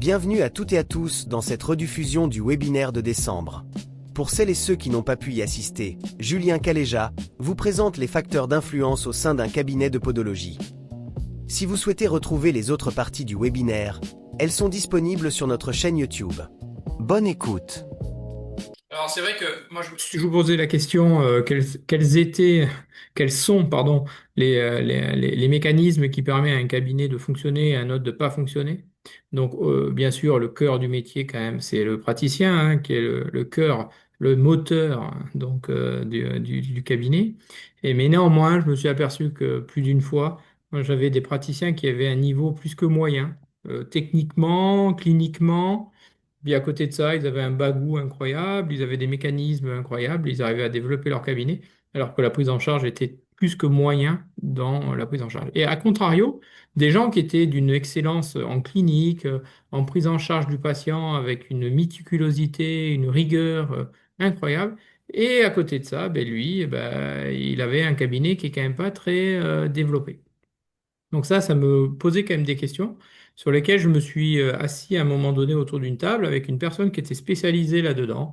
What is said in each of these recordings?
Bienvenue à toutes et à tous dans cette rediffusion du webinaire de décembre. Pour celles et ceux qui n'ont pas pu y assister, Julien Caléja vous présente les facteurs d'influence au sein d'un cabinet de podologie. Si vous souhaitez retrouver les autres parties du webinaire, elles sont disponibles sur notre chaîne YouTube. Bonne écoute. Alors c'est vrai que moi je me suis toujours posé la question quels sont les mécanismes qui permettent à un cabinet de fonctionner et à un autre de pas fonctionner. Donc bien sûr le cœur du métier quand même c'est le praticien qui est le cœur, le moteur du cabinet. Mais néanmoins je me suis aperçu que plus d'une fois moi, j'avais des praticiens qui avaient un niveau plus que moyen, techniquement, cliniquement. Puis à côté de ça, ils avaient un bagou incroyable, ils avaient des mécanismes incroyables, ils arrivaient à développer leur cabinet, alors que la prise en charge était plus que moyen dans la prise en charge. Et à contrario, des gens qui étaient d'une excellence en clinique, en prise en charge du patient avec une méticulosité, une rigueur incroyable. Et à côté de ça, ben lui, il avait un cabinet qui est quand même pas très développé. Donc ça me posait quand même des questions sur lesquelles je me suis assis à un moment donné autour d'une table avec une personne qui était spécialisée là-dedans,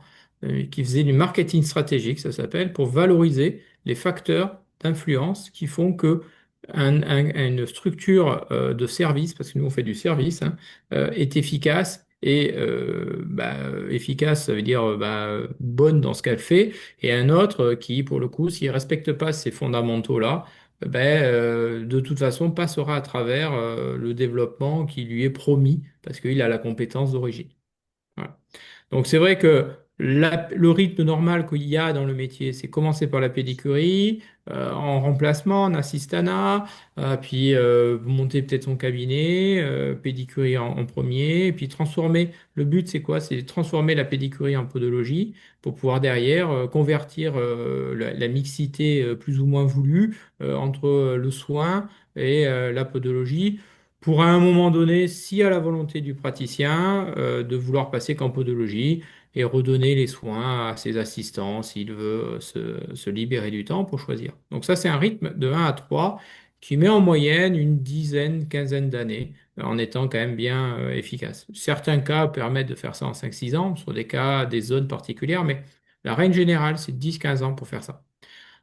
qui faisait du marketing stratégique, ça s'appelle, pour valoriser les facteurs d'influence qui font que une structure de service, parce que nous on fait du service, hein, est efficace. Et efficace, ça veut dire bonne dans ce qu'elle fait, et un autre qui, pour le coup, s'il ne respecte pas ces fondamentaux-là, de toute façon, passera à travers le développement qui lui est promis parce qu'il a la compétence d'origine. Voilà. Donc c'est vrai que le rythme normal qu'il y a dans le métier, c'est commencer par la pédicurie, en remplacement, en assistanat, puis monter peut-être son cabinet, pédicurie en premier, et puis transformer. Le but, c'est quoi? C'est de transformer la pédicurie en podologie pour pouvoir derrière convertir la mixité plus ou moins voulue entre le soin et la podologie pour à un moment donné, s'il y a la volonté du praticien, de vouloir passer qu'en podologie et redonner les soins à ses assistants s'il veut se libérer du temps pour choisir. Donc ça, c'est un rythme de 1 à 3 qui met en moyenne une dizaine, quinzaine d'années en étant quand même bien efficace. Certains cas permettent de faire ça en 5, 6 ans, sur des cas, des zones particulières, mais la règle générale, c'est 10, 15 ans pour faire ça.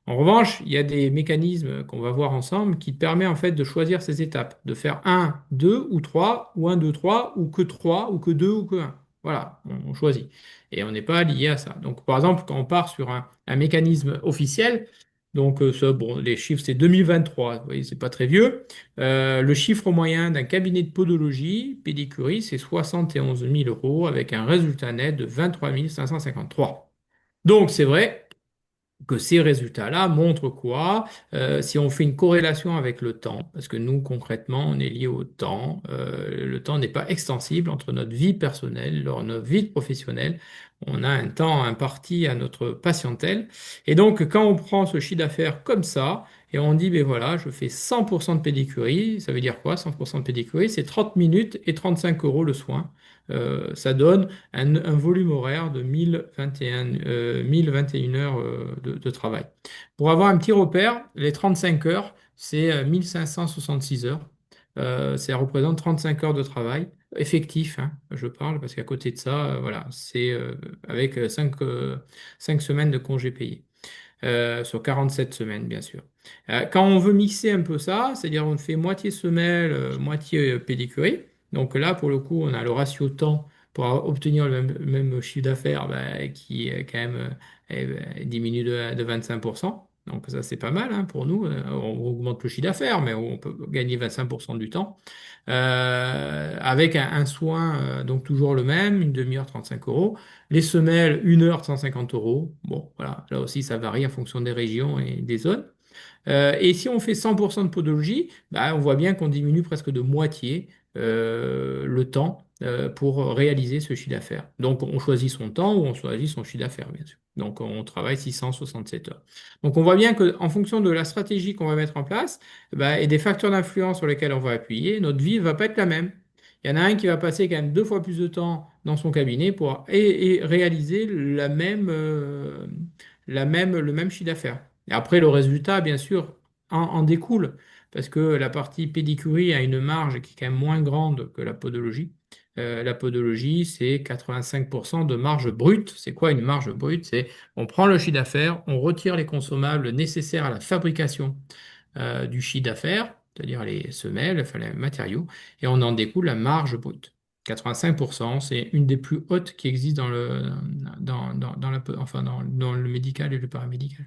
En revanche, il y a des mécanismes qu'on va voir ensemble qui te permettent en fait de choisir ces étapes, de faire un, 2 ou 3, ou un, 2, 3, ou que 3, ou que 2, ou que un. Voilà, on choisit. Et on n'est pas lié à ça. Donc, par exemple, quand on part sur un mécanisme officiel, donc bon, les chiffres, c'est 2023, vous voyez, c'est pas très vieux. Le chiffre moyen d'un cabinet de podologie, pédicurie, c'est 71 000 euros avec un résultat net de 23 553. Donc, c'est vrai que ces résultats-là montrent quoi? Si on fait une corrélation avec le temps, parce que nous, concrètement, on est lié au temps, le temps n'est pas extensible entre notre vie personnelle, notre vie professionnelle. On a un temps imparti à notre patientèle. Et donc, quand on prend ce chiffre d'affaires comme ça, et on dit, ben voilà, je fais 100% de pédicurie, ça veut dire quoi? 100% de pédicurie, c'est 30 minutes et 35 euros le soin. Ça donne un volume horaire de 1021 heures de travail. Pour avoir un petit repère, les 35 heures, c'est 1566 heures. Ça représente 35 heures de travail effectif, hein, je parle, parce qu'à côté de ça, voilà, c'est avec 5 semaines de congés payés. Sur 47 semaines, bien sûr. Quand on veut mixer un peu ça, c'est-à-dire on fait moitié semelle, moitié pédicurie. Donc là, pour le coup, on a le ratio temps pour obtenir le même chiffre d'affaires qui quand même diminue de 25%. Donc ça, c'est pas mal hein, pour nous. On augmente le chiffre d'affaires, mais on peut gagner 25% du temps. Avec un soin, donc toujours le même, une demi-heure, 35 euros. Les semelles, 1 heure, 150 euros. Bon, voilà, là aussi, ça varie en fonction des régions et des zones. Et si on fait 100% de podologie, on voit bien qu'on diminue presque de moitié le temps pour réaliser ce chiffre d'affaires. Donc, on choisit son temps ou on choisit son chiffre d'affaires, bien sûr. Donc, on travaille 667 heures. Donc, on voit bien qu'en fonction de la stratégie qu'on va mettre en place et des facteurs d'influence sur lesquels on va appuyer, notre vie ne va pas être la même. Il y en a un qui va passer quand même 2 fois plus de temps dans son cabinet pour et réaliser le même chiffre d'affaires. Et après, le résultat, bien sûr, en découle, parce que la partie pédicurie a une marge qui est quand même moins grande que la podologie. La podologie, c'est 85% de marge brute. C'est quoi une marge brute? C'est on prend le chiffre d'affaires, on retire les consommables nécessaires à la fabrication du chiffre d'affaires, c'est-à-dire les semelles, enfin les matériaux, et on en découle la marge brute. 85%, c'est une des plus hautes qui existent dans le médical et le paramédical.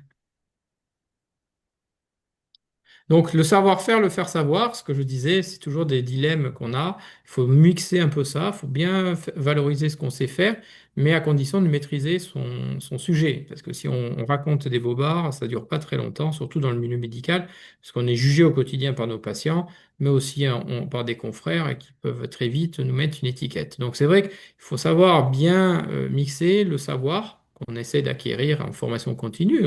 Donc le savoir-faire, le faire savoir, ce que je disais, c'est toujours des dilemmes qu'on a. Il faut mixer un peu ça, il faut bien valoriser ce qu'on sait faire, mais à condition de maîtriser son sujet. Parce que si on raconte des bobards, ça dure pas très longtemps, surtout dans le milieu médical, parce qu'on est jugé au quotidien par nos patients, mais aussi par des confrères et qui peuvent très vite nous mettre une étiquette. Donc c'est vrai qu'il faut savoir bien mixer le savoir qu'on essaie d'acquérir en formation continue.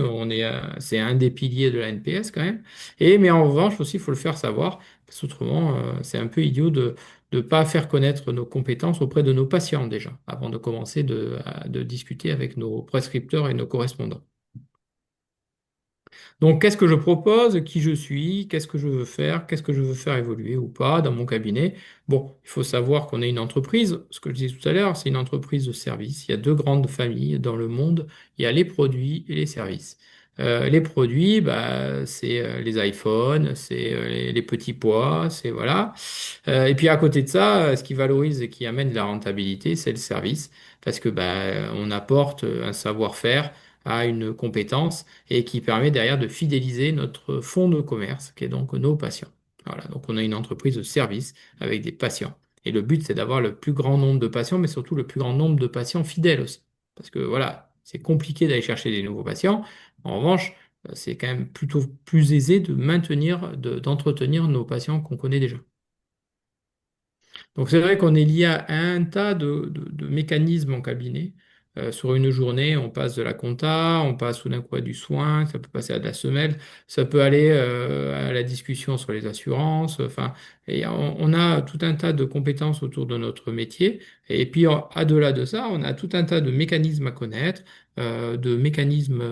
C'est un des piliers de la NPS quand même. Mais en revanche aussi, il faut le faire savoir, parce qu'autrement, c'est un peu idiot de ne pas faire connaître nos compétences auprès de nos patients déjà, avant de commencer de discuter avec nos prescripteurs et nos correspondants. Donc, qu'est-ce que je propose, qui je suis, qu'est-ce que je veux faire, qu'est-ce que je veux faire évoluer ou pas dans mon cabinet. Bon, il faut savoir qu'on est une entreprise, ce que je disais tout à l'heure, c'est une entreprise de services. Il y a deux grandes familles dans le monde, il y a les produits et les services. Les produits, bah, c'est les iPhones, c'est les petits pois, c'est voilà. Et puis à côté de ça, ce qui valorise et qui amène de la rentabilité, c'est le service, parce que bah, on apporte un savoir-faire à une compétence et qui permet derrière de fidéliser notre fonds de commerce, qui est donc nos patients. Voilà, donc on a une entreprise de service avec des patients. Et le but, c'est d'avoir le plus grand nombre de patients, mais surtout le plus grand nombre de patients fidèles aussi. Parce que voilà, c'est compliqué d'aller chercher des nouveaux patients. En revanche, c'est quand même plutôt plus aisé de maintenir, d'entretenir nos patients qu'on connaît déjà. Donc c'est vrai qu'on est lié à un tas de mécanismes en cabinet. Sur une journée, on passe de la compta, on passe tout d'un coup à du soin, ça peut passer à de la semelle, ça peut aller à la discussion sur les assurances. Enfin, et on a tout un tas de compétences autour de notre métier. Et puis au-delà de ça, on a tout un tas de mécanismes à connaître, de mécanismes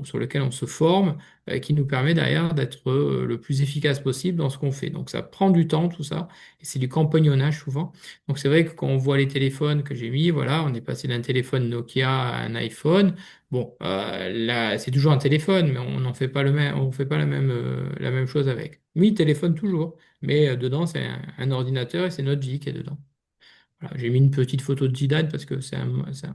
sur lesquels on se forme, qui nous permet derrière d'être le plus efficace possible dans ce qu'on fait. Donc ça prend du temps, tout ça. Et c'est du compagnonnage souvent. Donc c'est vrai que quand on voit les téléphones que j'ai mis, voilà, on est passé d'un téléphone Nokia à un iPhone. Bon, là, c'est toujours un téléphone, mais on n'en fait pas le même, on fait pas la même chose avec. Oui, téléphone toujours, mais dedans c'est un ordinateur et c'est notre vie qui est dedans. Voilà, j'ai mis une petite photo de Zidane parce que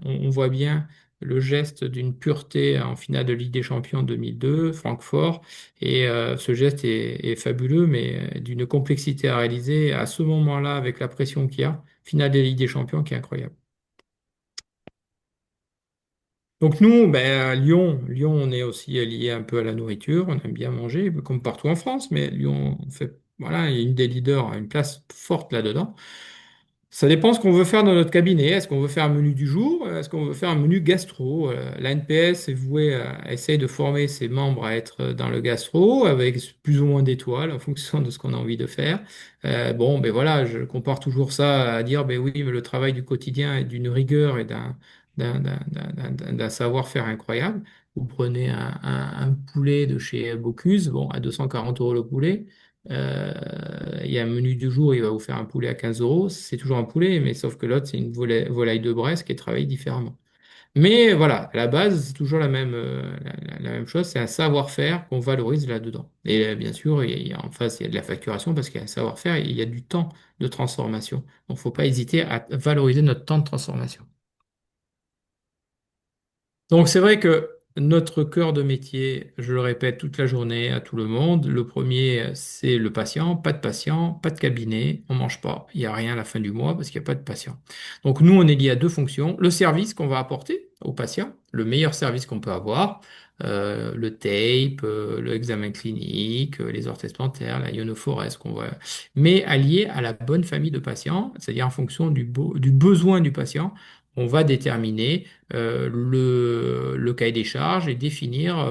on voit bien le geste d'une pureté en finale de Ligue des Champions 2002, Francfort. Et ce geste est fabuleux, mais d'une complexité à réaliser à ce moment-là, avec la pression qu'il y a, finale de Ligue des Champions qui est incroyable. Donc nous, ben, à Lyon, on est aussi lié un peu à la nourriture, on aime bien manger, comme partout en France, mais Lyon, on fait, voilà, il y a une des leaders, a une place forte là-dedans. Ça dépend ce qu'on veut faire dans notre cabinet. Est-ce qu'on veut faire un menu du jour? Est-ce qu'on veut faire un menu gastro? La NPS est vouée à essayer de former ses membres à être dans le gastro avec plus ou moins d'étoiles en fonction de ce qu'on a envie de faire. Bon, ben voilà, je compare toujours ça à dire, ben oui, mais le travail du quotidien est d'une rigueur et d'un savoir-faire incroyable. Vous prenez un poulet de chez Bocuse, bon, à 240 euros le poulet. Il y a un menu du jour, il va vous faire un poulet à 15 euros. C'est toujours un poulet, mais sauf que l'autre, c'est une volaille de Bresse qui est travaillée différemment. Mais voilà, à la base, c'est toujours la même chose, c'est un savoir-faire qu'on valorise là-dedans. Et bien sûr, en face, il y a de la facturation parce qu'il y a un savoir-faire et il y a du temps de transformation. Donc, il ne faut pas hésiter à valoriser notre temps de transformation. Donc c'est vrai que notre cœur de métier, je le répète toute la journée à tout le monde, le premier, c'est le patient, pas de cabinet, on mange pas, il n'y a rien à la fin du mois parce qu'il n'y a pas de patient. Donc nous, on est lié à deux fonctions, le service qu'on va apporter au patient, le meilleur service qu'on peut avoir, le tape, l'examen clinique, les orthèses plantaires, la ionophorèse qu'on voit, mais allié à la bonne famille de patients, c'est-à-dire en fonction du besoin du patient, on va déterminer le cahier des charges et définir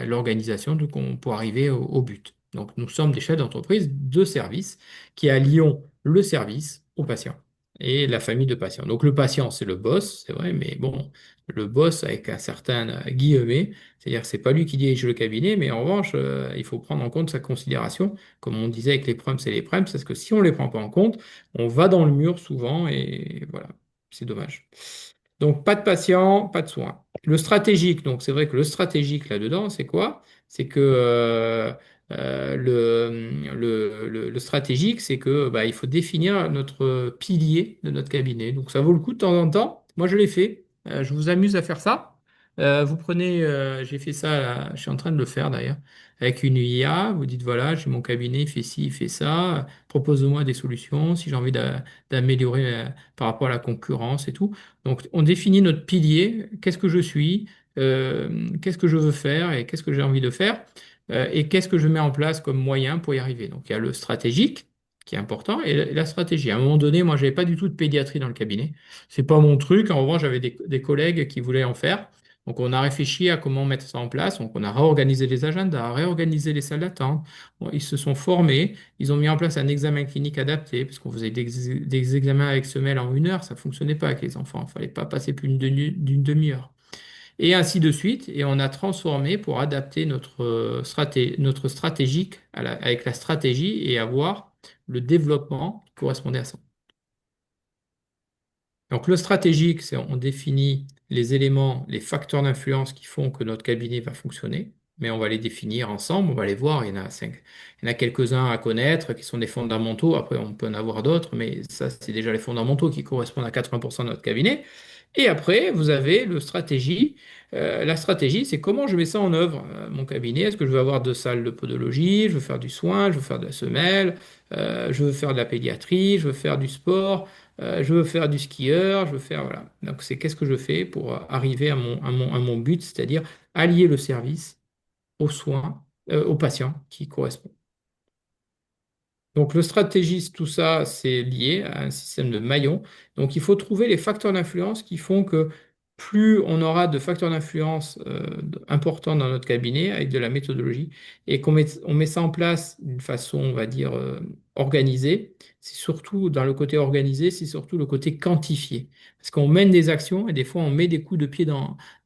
l'organisation pour arriver au but. Donc, nous sommes des chefs d'entreprise de service qui allions le service aux patients. et la famille de patients. Donc le patient, c'est le boss, c'est vrai, mais bon, le boss avec un certain guillemet, c'est-à-dire que c'est pas lui qui dirige le cabinet, mais en revanche, il faut prendre en compte sa considération, comme on disait avec les prums et les prems, parce que si on les prend pas en compte, on va dans le mur souvent et voilà, c'est dommage. Donc pas de patient, pas de soins. Le stratégique, donc c'est vrai que le stratégique là-dedans, c'est quoi? C'est que le stratégique, c'est que bah, il faut définir notre pilier de notre cabinet. Donc ça vaut le coup de temps en temps. Moi, je l'ai fait. Je vous amuse à faire ça. Vous prenez, j'ai fait ça, là, je suis en train de le faire d'ailleurs, avec une IA. Vous dites voilà, j'ai mon cabinet, il fait ci, il fait ça. Propose-moi des solutions si j'ai envie d'améliorer par rapport à la concurrence et tout. Donc, on définit notre pilier. Qu'est-ce que je suis? Qu'est-ce que je veux faire et qu'est-ce que j'ai envie de faire? Et qu'est-ce que je mets en place comme moyen pour y arriver? Donc, il y a le stratégique qui est important et la stratégie. À un moment donné, moi, j'avais pas du tout de pédiatrie dans le cabinet. C'est pas mon truc. En revanche, j'avais des collègues qui voulaient en faire. Donc, on a réfléchi à comment mettre ça en place. Donc, on a réorganisé les agendas, réorganisé les salles d'attente. Bon, ils se sont formés. Ils ont mis en place un examen clinique adapté, parce qu'on faisait des examens avec semelle en 1 heure, ça ne fonctionnait pas avec les enfants. Il ne fallait pas passer plus d'une demi-heure. Et ainsi de suite. Et on a transformé pour adapter notre stratégique avec la stratégie et avoir le développement qui correspondait à ça. Donc le stratégique, c'est on définit les éléments, les facteurs d'influence qui font que notre cabinet va fonctionner, mais on va les définir ensemble, on va les voir. Il y en a cinq. Il y en a quelques-uns à connaître qui sont des fondamentaux. Après, on peut en avoir d'autres, mais ça, c'est déjà les fondamentaux qui correspondent à 80% de notre cabinet. Et après, vous avez le stratégie. La stratégie, c'est comment je mets ça en œuvre. Mon cabinet, est-ce que je veux avoir 2 salles de podologie, je veux faire du soin, je veux faire de la semelle, je veux faire de la pédiatrie, je veux faire du sport. Je veux faire du skieur, je veux faire, voilà. Donc, c'est qu'est-ce que je fais pour arriver à mon but, c'est-à-dire allier le service aux soins, aux patients qui correspondent. Donc, le stratégiste, tout ça, c'est lié à un système de maillons. Donc, il faut trouver les facteurs d'influence qui font que plus on aura de facteurs d'influence importants dans notre cabinet avec de la méthodologie et on met ça en place d'une façon, on va dire, organisée, c'est surtout dans le côté organisé, c'est surtout le côté quantifié. Parce qu'on mène des actions et des fois on met des coups de pied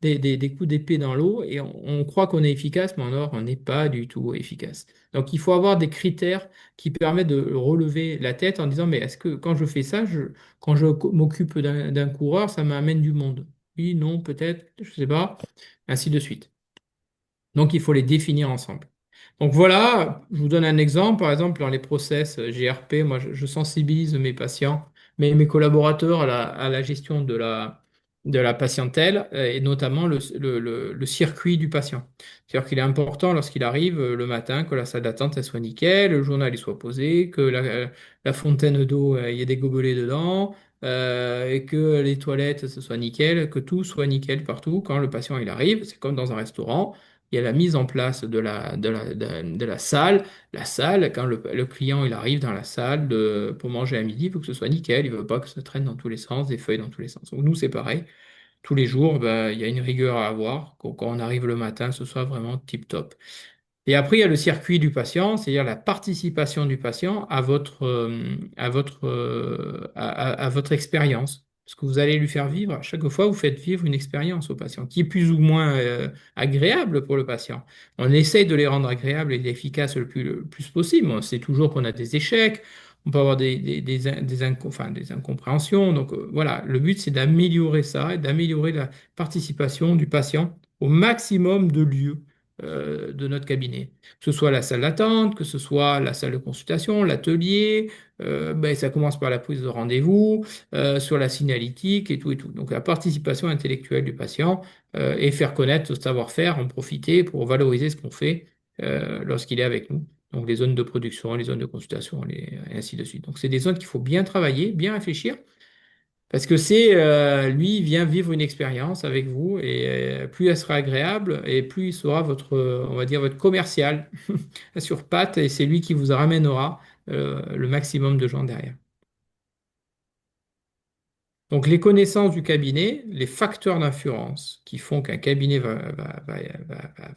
des coups d'épée dans l'eau et on croit qu'on est efficace, mais en or, on n'est pas du tout efficace. Donc, il faut avoir des critères qui permet de relever la tête en disant, mais est-ce que quand je fais ça, quand je m'occupe d'un coureur, ça m'amène du monde? Oui, non, peut-être, je ne sais pas, ainsi de suite. Donc, il faut les définir ensemble. Donc voilà, je vous donne un exemple. Par exemple, dans les process GRP, moi, je sensibilise mes patients, mes collaborateurs à la gestion de la patientèle et notamment le circuit du patient. C'est-à-dire qu'il est important lorsqu'il arrive le matin que la salle d'attente elle soit nickel, le journal il soit posé, que la fontaine d'eau, il y ait des gobelets dedans, et que les toilettes ce soit nickel, que tout soit nickel partout. Quand le patient il arrive, c'est comme dans un restaurant. Il y a la mise en place de la salle. La salle, quand le client il arrive dans la salle pour manger à midi, il faut que ce soit nickel. Il ne veut pas que ça traîne dans tous les sens, des feuilles dans tous les sens. Donc nous, c'est pareil. Tous les jours, ben, il y a une rigueur à avoir. Quand on arrive le matin, ce soit vraiment tip-top. Et après, il y a le circuit du patient, c'est-à-dire la participation du patient à votre expérience. Ce que vous allez lui faire vivre, à chaque fois, vous faites vivre une expérience au patient qui est plus ou moins agréable pour le patient. On essaye de les rendre agréables et efficaces le plus possible. On sait toujours qu'on a des échecs, on peut avoir des incompréhensions. Donc voilà, le but, c'est d'améliorer ça et d'améliorer la participation du patient au maximum de lieux de notre cabinet. Que ce soit la salle d'attente, que ce soit la salle de consultation, l'atelier, ben, ça commence par la prise de rendez-vous, sur la signalétique et tout et tout. Donc la participation intellectuelle du patient et faire connaître ce savoir-faire, en profiter pour valoriser ce qu'on fait lorsqu'il est avec nous. Donc les zones de production, les zones de consultation, et ainsi de suite. Donc c'est des zones qu'il faut bien travailler, bien réfléchir. Parce que lui, il vient vivre une expérience avec vous et plus elle sera agréable et plus il sera on va dire, votre commercial sur pattes et c'est lui qui vous ramènera le maximum de gens derrière. Donc, les connaissances du cabinet, les facteurs d'influence qui font qu'un cabinet va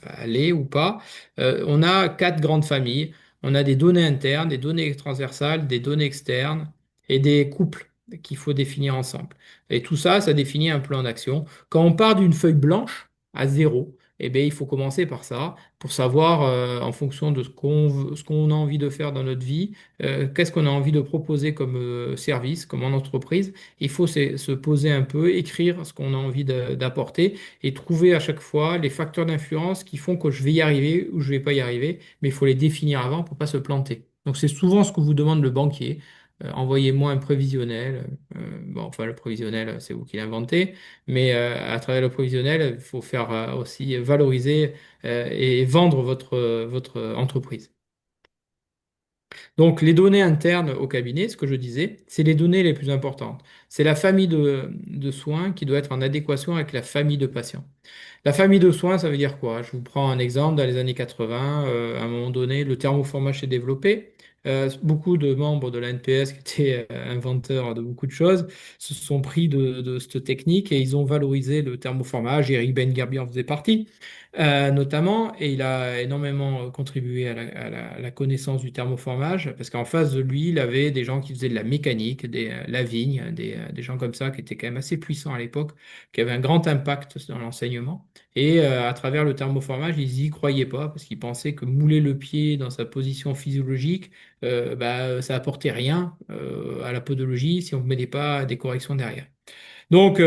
aller ou pas, on a 4 grandes familles. On a des données internes, des données transversales, des données externes et des couples. qu'il faut définir ensemble. Et tout ça, ça définit un plan d'action. Quand on part d'une feuille blanche à zéro, eh bien, il faut commencer par ça pour savoir, en fonction de ce qu'on a envie de faire dans notre vie, qu'est-ce qu'on a envie de proposer comme service, comme en entreprise. Il faut se poser un peu, écrire ce qu'on a envie d'apporter et trouver à chaque fois les facteurs d'influence qui font que je vais y arriver ou je vais pas y arriver, mais il faut les définir avant pour pas se planter. Donc c'est souvent ce que vous demande le banquier. Envoyez-moi un prévisionnel. Bon, enfin, le prévisionnel, c'est vous qui l'inventez, mais à travers le prévisionnel, il faut faire aussi valoriser et vendre votre entreprise. Donc, les données internes au cabinet, ce que je disais, c'est les données les plus importantes. C'est la famille de soins qui doit être en adéquation avec la famille de patients. La famille de soins, ça veut dire quoi? Je vous prends un exemple. Dans les années 80, à un moment donné, le thermoformage s'est développé. Beaucoup de membres de la NPS, qui étaient inventeurs de beaucoup de choses, se sont pris de cette technique et ils ont valorisé le thermoformage. Eric Ben Garbi en faisait partie, notamment, et il a énormément contribué à la connaissance du thermoformage, parce qu'en face de lui, il avait des gens qui faisaient de la mécanique, la vigne, des gens comme ça qui étaient quand même assez puissants à l'époque, qui avaient un grand impact dans l'enseignement. Et à travers le thermoformage, ils y croyaient pas parce qu'ils pensaient que mouler le pied dans sa position physiologique, ça apportait rien à la podologie si on ne mettait pas des corrections derrière. Donc,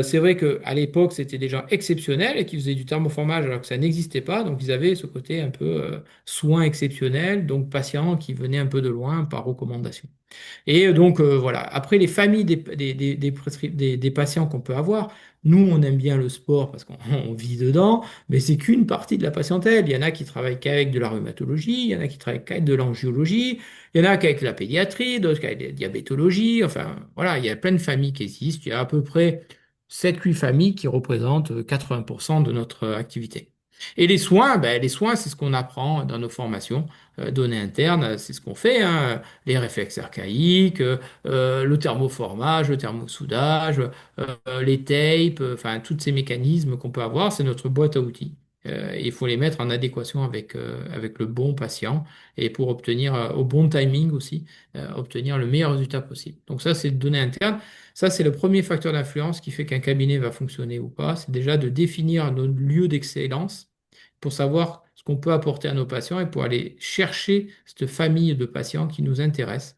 c'est vrai qu'à l'époque, c'était des gens exceptionnels et qui faisaient du thermoformage alors que ça n'existait pas. Donc, ils avaient ce côté un peu soin exceptionnel, donc patients qui venaient un peu de loin par recommandation. Et donc, voilà. Après, les familles des patients qu'on peut avoir, nous, on aime bien le sport parce qu'on on vit dedans, mais c'est qu'une partie de la patientèle. Il y en a qui travaillent qu'avec de la rhumatologie, il y en a qui travaillent qu'avec de l'angiologie, il y en a qu'avec la pédiatrie, d'autres qu'avec la diabétologie. Enfin, voilà, il y a plein de familles qui existent. Il y a à peu près 7 8 familles qui représentent 80% de notre activité. Et les soins, c'est ce qu'on apprend dans nos formations, données internes, c'est ce qu'on fait, hein, les réflexes archaïques, le thermoformage, le thermosoudage, les tapes, enfin, tous ces mécanismes qu'on peut avoir, c'est notre boîte à outils. Il faut les mettre en adéquation avec le bon patient et pour obtenir au bon timing aussi, obtenir le meilleur résultat possible. Donc ça, c'est les données internes. Ça, c'est le premier facteur d'influence qui fait qu'un cabinet va fonctionner ou pas. C'est déjà de définir nos lieux d'excellence pour savoir ce qu'on peut apporter à nos patients et pour aller chercher cette famille de patients qui nous intéressent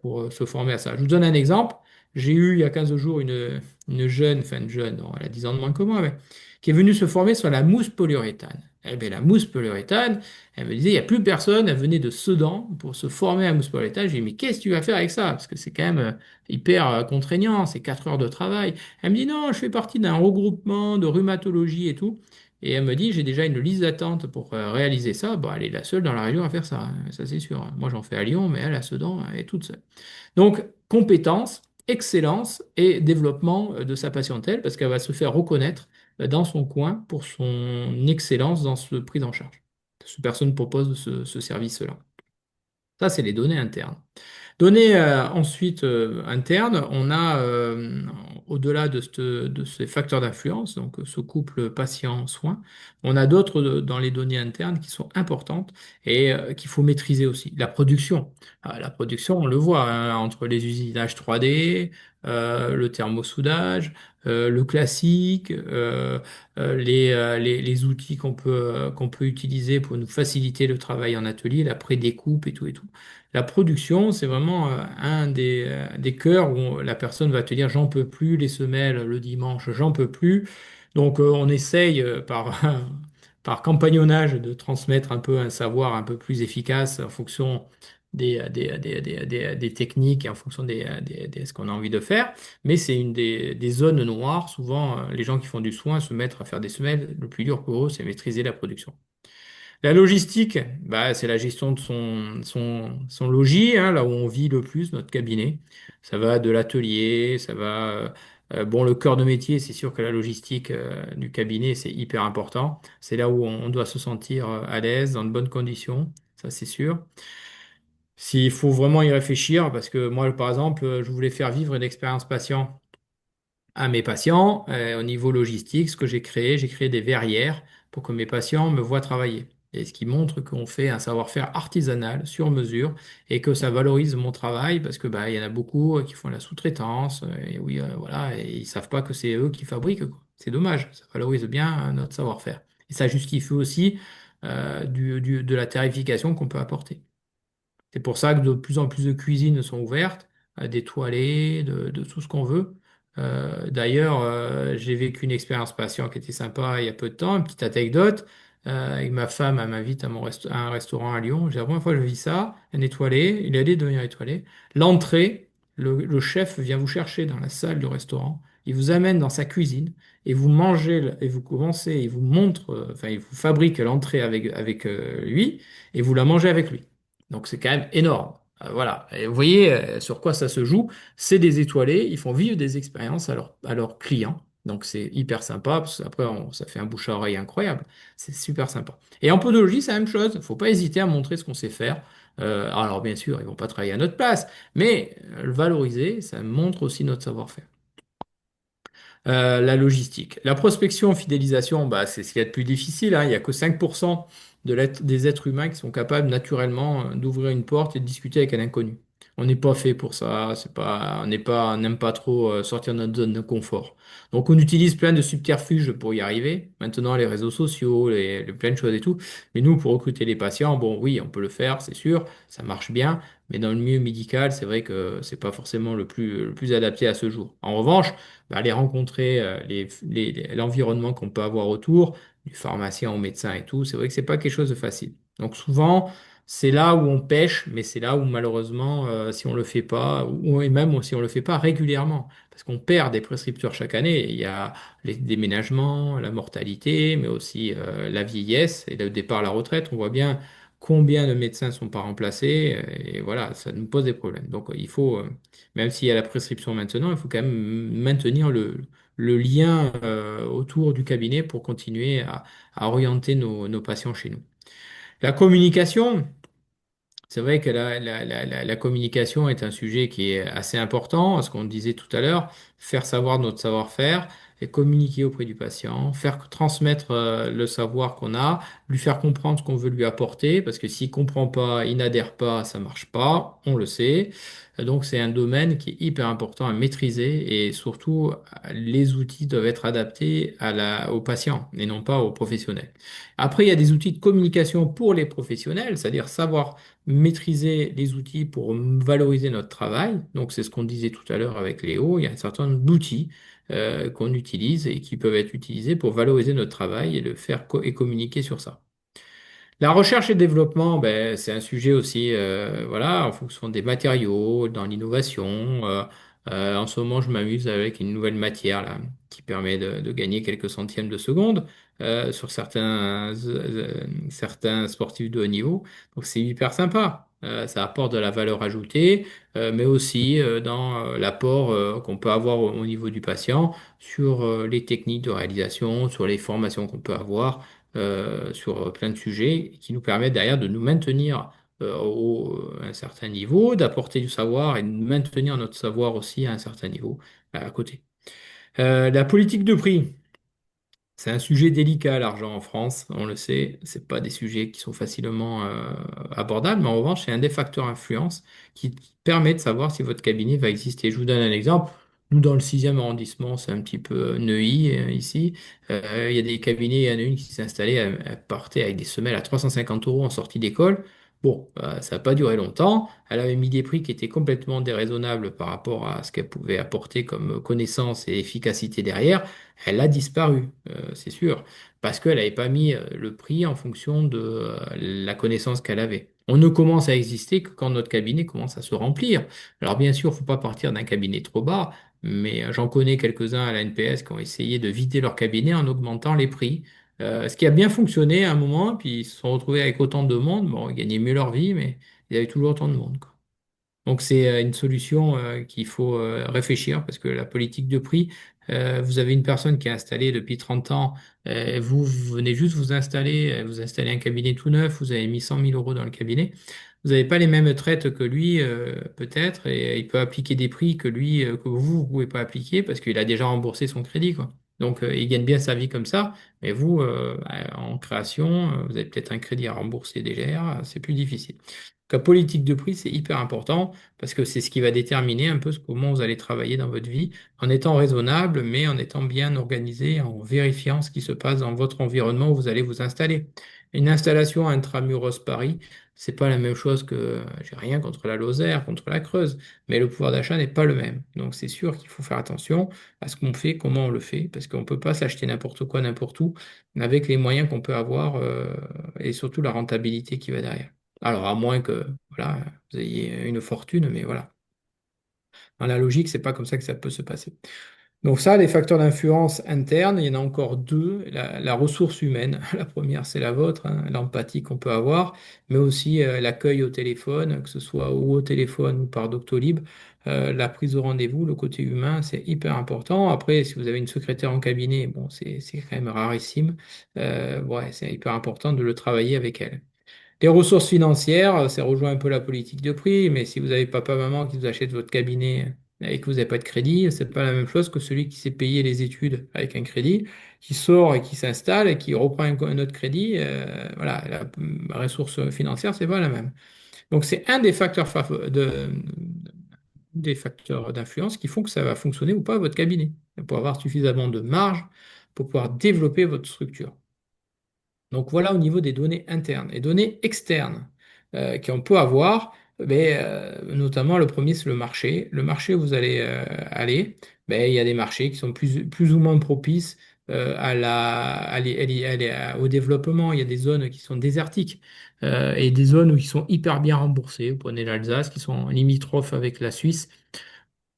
pour se former à ça. Je vous donne un exemple. J'ai eu il y a 15 jours une jeune, enfin une jeune, non, elle a 10 ans de moins que moi, mais qui est venue se former sur la mousse polyuréthane. Eh bien, la mousse polyuréthane, elle me disait, il n'y a plus personne, elle venait de Sedan pour se former à la mousse polyuréthane. J'ai dit, mais qu'est-ce que tu vas faire avec ça? Parce que c'est quand même hyper contraignant, c'est 4 heures de travail. Elle me dit, non, je fais partie d'un regroupement de rhumatologie et tout. Et elle me dit, j'ai déjà une liste d'attente pour réaliser ça. Bon, elle est la seule dans la région à faire ça, hein, ça c'est sûr. Moi, j'en fais à Lyon, mais elle, à Sedan, elle est toute seule. Donc, compétence, excellence et développement de sa patientèle, parce qu'elle va se faire reconnaître dans son coin pour son excellence dans ce prise en charge. Cette personne propose ce service-là. Ça, c'est les données internes. Données ensuite internes, on a, au-delà de ces facteurs d'influence, donc ce couple patient-soin, on a d'autres dans les données internes qui sont importantes et qu'il faut maîtriser aussi. La production. La production, on le voit, hein, entre les usinages 3D, le thermosoudage, le classique, les outils qu'on peut utiliser pour nous faciliter le travail en atelier, la pré-découpe et tout et tout. La production, c'est vraiment un des cœurs où la personne va te dire j'en peux plus, les semelles le dimanche, j'en peux plus. Donc on essaye par compagnonnage de transmettre un peu un savoir un peu plus efficace en fonction des techniques et en fonction ce qu'on a envie de faire. Mais c'est une des zones noires. Souvent, les gens qui font du soin se mettent à faire des semelles. Le plus dur pour eux, c'est maîtriser la production. La logistique, bah, c'est la gestion de son logis, hein, là où on vit le plus, notre cabinet. Ça va de l'atelier, ça va... bon, le cœur de métier, c'est sûr que la logistique du cabinet, c'est hyper important. C'est là où on doit se sentir à l'aise, dans de bonnes conditions, ça c'est sûr. S'il faut vraiment y réfléchir, parce que moi, par exemple, je voulais faire vivre une expérience patient à mes patients, au niveau logistique, ce que j'ai créé des verrières pour que mes patients me voient travailler. Et ce qui montre qu'on fait un savoir-faire artisanal, sur mesure, et que ça valorise mon travail, parce que bah, il y en a beaucoup qui font la sous-traitance, et oui, voilà, et ils savent pas que c'est eux qui fabriquent, quoi. C'est dommage, ça valorise bien notre savoir-faire. Et ça justifie aussi de la tarification qu'on peut apporter. C'est pour ça que de plus en plus de cuisines sont ouvertes, des toilettes, de tout ce qu'on veut. D'ailleurs, j'ai vécu une expérience patient qui était sympa il y a peu de temps, une petite anecdote. Avec ma femme, elle m'invite à un restaurant à Lyon. C'est la première fois que je vis ça, un étoilé, il allait devenir étoilé. L'entrée, le chef vient vous chercher dans la salle du restaurant, il vous amène dans sa cuisine et vous mangez, et vous commencez, il vous montre, enfin, il vous fabrique l'entrée avec lui et vous la mangez avec lui. Donc c'est quand même énorme. Voilà. Et vous voyez sur quoi ça se joue. C'est des étoilés, ils font vivre des expériences à leurs clients. Donc c'est hyper sympa, parce qu'après ça fait un bouche à oreille incroyable. C'est super sympa. Et en podologie, c'est la même chose. Il ne faut pas hésiter à montrer ce qu'on sait faire. Alors bien sûr, ils ne vont pas travailler à notre place, mais le valoriser, ça montre aussi notre savoir-faire. La logistique. La prospection, fidélisation, bah, c'est ce qu'il y a de plus difficile, hein. Il n'y a que 5% des êtres humains qui sont capables naturellement d'ouvrir une porte et de discuter avec un inconnu. On n'est pas fait pour ça, c'est pas, on n'aime pas trop sortir de notre zone de confort. Donc on utilise plein de subterfuges pour y arriver. Maintenant, les réseaux sociaux, plein de choses et tout. Mais nous, pour recruter les patients, bon, oui, on peut le faire, c'est sûr, ça marche bien. Mais dans le milieu médical, c'est vrai que c'est pas forcément le plus adapté à ce jour. En revanche, bah, aller rencontrer l'environnement qu'on peut avoir autour, du pharmacien au médecin et tout, c'est vrai que c'est pas quelque chose de facile. Donc souvent, c'est là où on pêche, mais c'est là où malheureusement, si on le fait pas, et même si on le fait pas régulièrement, parce qu'on perd des prescripteurs chaque année, il y a les déménagements, la mortalité, mais aussi la vieillesse et le départ à la retraite. On voit bien combien de médecins ne sont pas remplacés, et voilà, ça nous pose des problèmes. Donc il faut, même s'il y a la prescription maintenant, il faut quand même maintenir le lien autour du cabinet pour continuer à orienter nos patients chez nous. La communication, c'est vrai que la communication est un sujet qui est assez important, ce qu'on disait tout à l'heure, faire savoir notre savoir-faire et communiquer auprès du patient, faire transmettre le savoir qu'on a, lui faire comprendre ce qu'on veut lui apporter, parce que s'il comprend pas, il n'adhère pas, ça marche pas, on le sait. Donc c'est un domaine qui est hyper important à maîtriser et surtout les outils doivent être adaptés au patient et non pas aux professionnels. Après, il y a des outils de communication pour les professionnels, c'est-à-dire savoir maîtriser les outils pour valoriser notre travail. Donc, c'est ce qu'on disait tout à l'heure avec Léo. Il y a un certain nombre d'outils qu'on utilise et qui peuvent être utilisés pour valoriser notre travail et le faire et communiquer sur ça. La recherche et développement, ben, c'est un sujet aussi, voilà, en fonction des matériaux, dans l'innovation. En ce moment, je m'amuse avec une nouvelle matière là, qui permet de gagner quelques centièmes de seconde sur certains sportifs de haut niveau. Donc, c'est hyper sympa. Ça apporte de la valeur ajoutée, mais aussi dans l'apport qu'on peut avoir au niveau du patient sur les techniques de réalisation, sur les formations qu'on peut avoir sur plein de sujets qui nous permettent derrière de nous maintenir à un certain niveau, d'apporter du savoir et de maintenir notre savoir aussi à un certain niveau à côté. La politique de prix. C'est un sujet délicat, l'argent en France, on le sait. C'est pas des sujets qui sont facilement abordables, mais en revanche, c'est un des facteurs influence qui permet de savoir si votre cabinet va exister. Je vous donne un exemple. Nous, dans le 6e arrondissement, c'est un petit peu Neuilly, ici. Il y a des cabinets, il y en a une qui s'est installée, elle partait avec des semelles à 350 euros en sortie d'école. Bon, ça n'a pas duré longtemps. Elle avait mis des prix qui étaient complètement déraisonnables par rapport à ce qu'elle pouvait apporter comme connaissance et efficacité derrière. Elle a disparu, c'est sûr, parce qu'elle n'avait pas mis le prix en fonction de la connaissance qu'elle avait. On ne commence à exister que quand notre cabinet commence à se remplir. Alors bien sûr, il ne faut pas partir d'un cabinet trop bas, mais j'en connais quelques-uns à la NPS qui ont essayé de vider leur cabinet en augmentant les prix. Ce qui a bien fonctionné à un moment, puis ils se sont retrouvés avec autant de monde. Bon, ils gagnaient mieux leur vie, mais ils avaient toujours autant de monde, quoi. Donc c'est une solution qu'il faut réfléchir parce que la politique de prix, vous avez une personne qui est installée depuis 30 ans, vous venez juste vous installez un cabinet tout neuf, vous avez mis 100 000 € dans le cabinet, vous n'avez pas les mêmes traites que lui peut-être et il peut appliquer des prix que lui, que vous ne pouvez pas appliquer parce qu'il a déjà remboursé son crédit, quoi. Donc, il gagne bien sa vie comme ça. Mais vous, en création, vous avez peut-être un crédit à rembourser derrière, c'est plus difficile. Donc, la politique de prix, c'est hyper important parce que c'est ce qui va déterminer un peu comment vous allez travailler dans votre vie, en étant raisonnable, mais en étant bien organisé, en vérifiant ce qui se passe dans votre environnement où vous allez vous installer. Une installation intramuros Paris, c'est pas la même chose que, j'ai rien contre la Lozère, contre la Creuse, mais le pouvoir d'achat n'est pas le même. Donc, c'est sûr qu'il faut faire attention à ce qu'on fait, comment on le fait, parce qu'on ne peut pas s'acheter n'importe quoi, n'importe où, avec les moyens qu'on peut avoir et surtout la rentabilité qui va derrière. Alors, à moins que voilà, vous ayez une fortune, mais voilà. Dans la logique, c'est pas comme ça que ça peut se passer. Donc ça, les facteurs d'influence internes, il y en a encore deux. La ressource humaine, la première, c'est la vôtre, hein, l'empathie qu'on peut avoir, mais aussi l'accueil au téléphone, que ce soit ou au téléphone ou par Doctolib. La prise de rendez-vous, le côté humain, c'est hyper important. Après, si vous avez une secrétaire en cabinet, bon, c'est quand même rarissime. Ouais, c'est hyper important de le travailler avec elle. Les ressources financières, ça rejoint un peu la politique de prix, mais si vous avez papa, maman qui vous achète votre cabinet et que vous n'avez pas de crédit, c'est pas la même chose que celui qui s'est payé les études avec un crédit, qui sort et qui s'installe et qui reprend un autre crédit. Voilà, la ressource financière, c'est pas la même. Donc c'est un des facteurs des facteurs d'influence qui font que ça va fonctionner ou pas votre cabinet, pour avoir suffisamment de marge pour pouvoir développer votre structure. Donc voilà au niveau des données internes. Et données externes qu'on peut avoir, notamment le premier, c'est le marché. Le marché où vous allez aller, il y a des marchés qui sont plus ou moins propices au développement. Il y a des zones qui sont désertiques et des zones où ils sont hyper bien remboursés. Vous prenez l'Alsace, qui sont limitrophes avec la Suisse.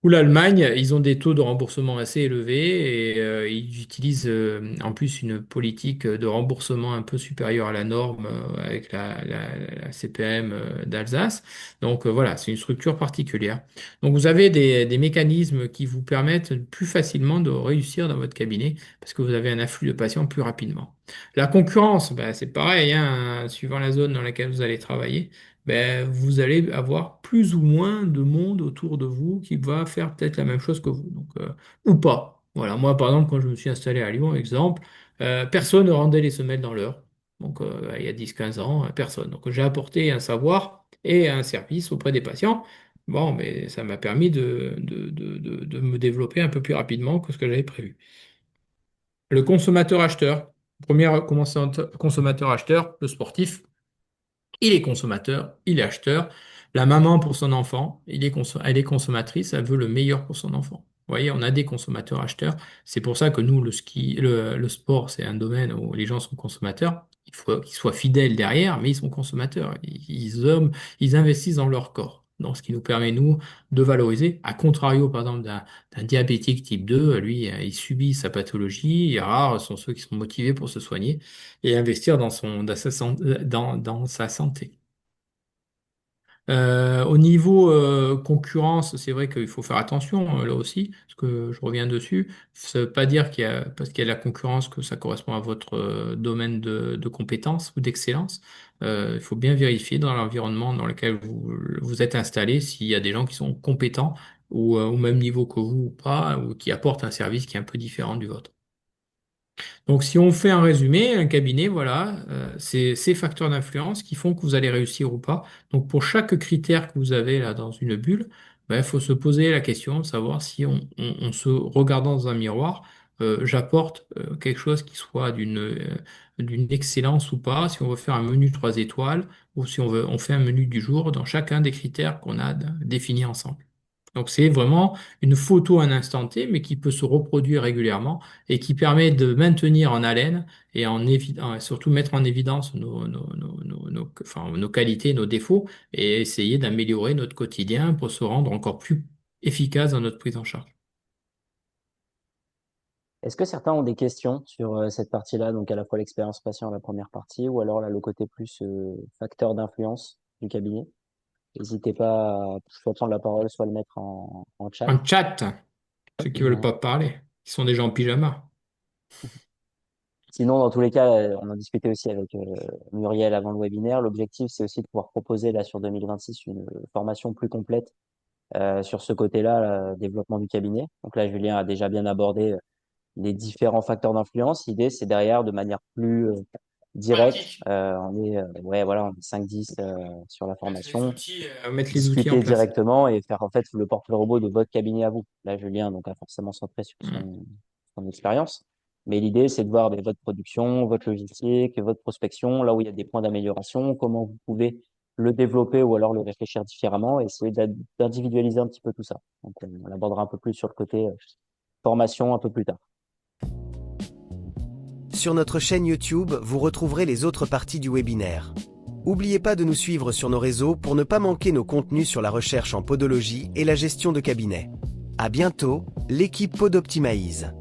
Ou l'Allemagne, ils ont des taux de remboursement assez élevés et ils utilisent en plus une politique de remboursement un peu supérieure à la norme avec la CPM d'Alsace. Donc voilà, c'est une structure particulière. Donc vous avez des mécanismes qui vous permettent plus facilement de réussir dans votre cabinet parce que vous avez un afflux de patients plus rapidement. La concurrence, c'est pareil, hein, suivant la zone dans laquelle vous allez travailler vous allez avoir plus ou moins de monde autour de vous qui va faire peut-être la même chose que vous. Donc, ou pas. Voilà, moi, par exemple, quand je me suis installé à Lyon, exemple, personne ne rendait les semelles dans l'heure. Donc, il y a 10 15 ans, personne. Donc, j'ai apporté un savoir et un service auprès des patients. Bon, mais ça m'a permis de me développer un peu plus rapidement que ce que j'avais prévu. Le consommateur-acheteur. Premier consommateur-acheteur, le sportif. Il est consommateur, il est acheteur. La maman pour son enfant, elle est consommatrice, elle veut le meilleur pour son enfant. Vous voyez, on a des consommateurs acheteurs. C'est pour ça que nous, le sport, c'est un domaine où les gens sont consommateurs. Il faut qu'ils soient fidèles derrière, mais ils sont consommateurs. Ils investissent dans leur corps. Donc, ce qui nous permet, nous, de valoriser. À contrario, par exemple, d'un diabétique type 2, lui, il subit sa pathologie. Et rares sont ceux qui sont motivés pour se soigner et investir dans sa santé. Au niveau concurrence, c'est vrai qu'il faut faire attention là aussi, parce que je reviens dessus. Ça ne veut pas dire parce qu'il y a la concurrence que ça correspond à votre domaine de compétence ou d'excellence. Il faut bien vérifier dans l'environnement dans lequel vous êtes installé s'il y a des gens qui sont compétents ou au même niveau que vous ou pas, ou qui apportent un service qui est un peu différent du vôtre. Donc, si on fait un résumé, un cabinet, voilà, c'est ces facteurs d'influence qui font que vous allez réussir ou pas. Donc, pour chaque critère que vous avez là dans une bulle, il faut se poser la question de savoir si on se regardant dans un miroir, j'apporte quelque chose qui soit d'une excellence ou pas, si on veut faire un menu 3 étoiles ou si on fait un menu du jour dans chacun des critères qu'on a définis ensemble. Donc c'est vraiment une photo à un instant T, mais qui peut se reproduire régulièrement et qui permet de maintenir en haleine et surtout mettre en évidence enfin, nos qualités, nos défauts et essayer d'améliorer notre quotidien pour se rendre encore plus efficace dans notre prise en charge. Est-ce que certains ont des questions sur cette partie-là, donc à la fois l'expérience patient, la première partie, ou alors là, le côté plus facteur d'influence du cabinet? N'hésitez pas à soit prendre la parole, soit le mettre en chat. En chat, ceux qui veulent Euh, pas parler, qui sont déjà en pyjama. Sinon, dans tous les cas, on en discutait aussi avec Muriel avant le webinaire. L'objectif, c'est aussi de pouvoir proposer là sur 2026 une formation plus complète sur ce côté-là, développement du cabinet. Donc là, Julien a déjà bien abordé les différents facteurs d'influence. L'idée, c'est derrière, de manière plus directe, Pratique. ouais, voilà, on est 5-10 sur la formation, Mettre les outils en discuter place. directement et faire en fait le portrait robot de votre cabinet à vous. Là, Julien, donc, a forcément centré sur Mm. son expérience. Mais l'idée, c'est de voir votre production, votre logistique, votre prospection, là où il y a des points d'amélioration, comment vous pouvez le développer ou alors le réfléchir différemment et essayer d'individualiser un petit peu tout ça. Donc, on abordera un peu plus sur le côté formation un peu plus tard. Sur notre chaîne YouTube, vous retrouverez les autres parties du webinaire. N'oubliez pas de nous suivre sur nos réseaux pour ne pas manquer nos contenus sur la recherche en podologie et la gestion de cabinet. À bientôt, l'équipe Podoptimize.